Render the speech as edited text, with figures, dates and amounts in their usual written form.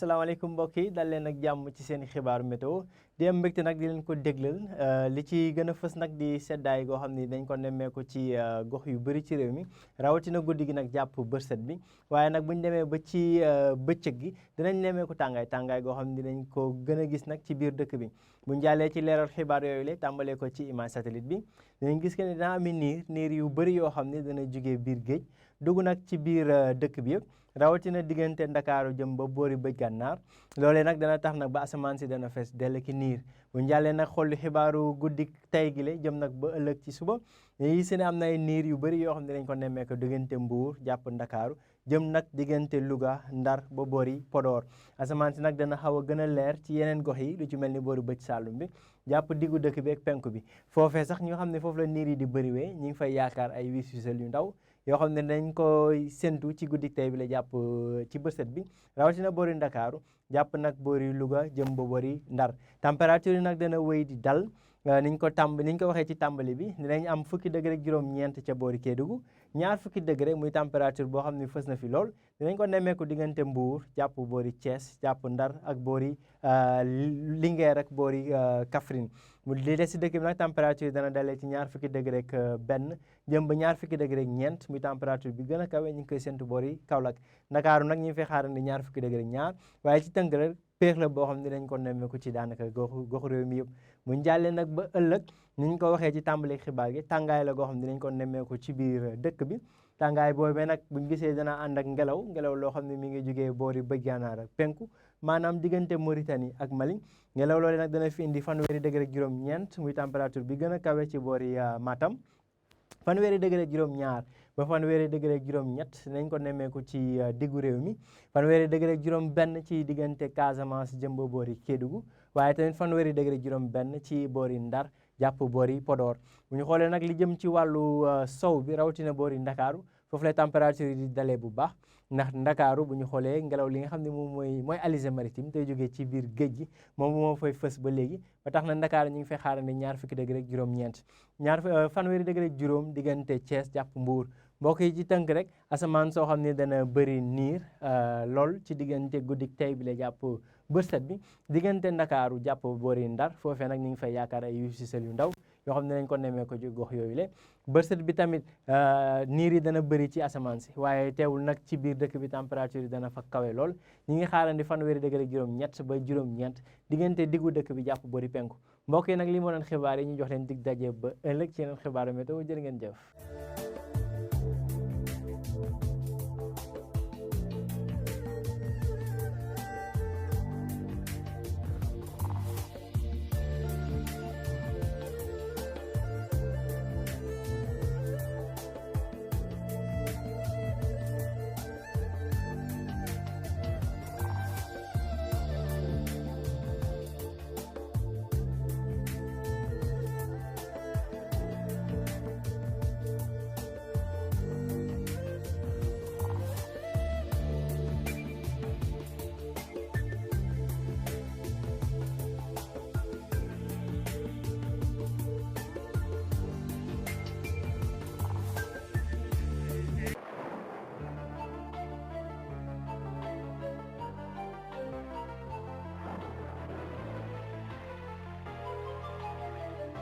asalaamaaleykum mbokk yi dal leen ak jàmm ci seen xibaaru météo di am mbégte nag di leen ko déglal li ci gën a fës nag di seddaay goo xam ni dañ ko nemmeeku ci gox yu bëri ci réew mi rawatina guddi gi nag jàpp bërset bi waaye nag bu ñu demee ba ci bëccëg gi dinañ nemmeeku tàngaay goo xam ni dinañ ko gën a gis nag ci biir dëkk bi bu ñu jàllee ci leeral xibaar yooyu la tàmbalee ko ci image satellite bi dinañ gis que ne dina ami niir yu bëri yoo xam ne dana jugee biir géej dugg nag ci biir dëkk bi yëpp rawatina diggante Ndakaaru jëm ba boori bëj gànnaar loolee nag dana tax nag ba asamaan si dana fees dell ki niir bu ñu jàllee nag xool xibaaru guddi tey gi la jëm nag ba ëllëg ci suba yi si ne am na ay niir yu bëri yoo xam ne dañ ko nemmeeku diggante Mbuur jàpp Ndakaaru jëm nag diggante Louga Ndar ba boori Podor asamaan si nag dana xaw a gën a leer ci yeneen gox yi lu ci mel ni boori bëj Saalum bi jàpp diggu dëkk bi ak penku bi foofee sax ñoo xam ne foofu la niir yi di bëriwee ñi ngi fay yaakaar ay wis-wisal yu ndaw yoo xam ne dañ ko séntu ci guddi tey bi la jàpp ci bërset bi rawatina boori Ndakaaru jàpp nag boori Louga jëm ba boori Ndar température yi nag dana wéy di dal niñ ko waxee ci tàmbali bi dinañ am fukki degré ak juróom-ñeent ca boori Kédougou ñaar fukki degré muy température boo xam ne fës na fi lool dinañ ko nemmeeku diggante Mbuur jàpp boori Thiès jàpp Ndar ak boori Linguère ak boori Kaffrine mu li des si dëkk bi nag température dana dalee ci ñaar fukki degré ak benn jëm ba ñaar fukki degré ak ñeent muy température bi gën a kawe ñu ngi koy séntu boori Kaolack Ndakaaru nag ñu ngi fay xaarandi ñaar fukki degré ak ñaar waaye ci tënk rek péex la boo xam ne dañ ko nemmeeku ci daanaka goxu réew mi yëpp mu jàllee nag ba ëllëg ni ñu ko waxee ci tàmbali xibaar gi tàngaay la goo xam ne dañ ko nemmeeku ci biir dëkk bi tàngaay boobee nag buñ gisee dana ànd ak ngelaw loo xam ne mi ngi jógee boori bëj gànnaar ak penku maanaam diggante Mauritanie ak Mali ngelaw loolu nag dana fi indi fanweeri degré ak juróom-ñeent muy température bi gën a kawe ci boori Matam fanweeri degré ak juróom-ñaar ba fanweeri degré ak juróom-ñett nañ ko nemmeeku ci diggu réew mi fanweeri degré ak juróom-benn ci diggante Casamance jëm ba boori Kédougou waaye tamit fanweeri degré ak juróom-benn ci boori Ndar jàpp boori Podor bu ñu xoolee nag li jëm ci wàllu sow bi rawatina boori Ndakaaru foofu la température yi di dalee bu baax ndax Ndakaaru bu ñu xoolee ngelaw li nga xam ne moom mooy alizé maritime tey jógee ci biir géej gi moom moo fay fës ba léegi ba tax na Ndakaaru ñu ngi fay xaarandi ñaar fukki degré ak juróom-ñeent fanweeri degré ak juróom diggante Thiès jàpp Mbuur mbokk yi ci tënk rek asamaan soo xam ne dana bëri niir lool ci diggante guddik tey bi la jàpp bërset bi diggante Ndakaaru jàpp boori Ndar foofee nag ñu ngi fay yaakaar ay wis-wisal yu ndaw yoo xam ne dañ ko nemmee ko ci gox yooyu le bërset bi tamit niir yi dana bëri ci asamaan si waaye teewul nag ci biir dëkk bi température yi dana fa kawe lool ñi ngi xaarandi fanweeri degré juróom-ñett ba juróom-ñeent diggante diggu dëkk bi jàpp boori penku mbokk yi nag li moo doon xibaar yi ñu jox leen dig daje ba ëllëg ci yeneen xibaaru météo jërë ngeen jëf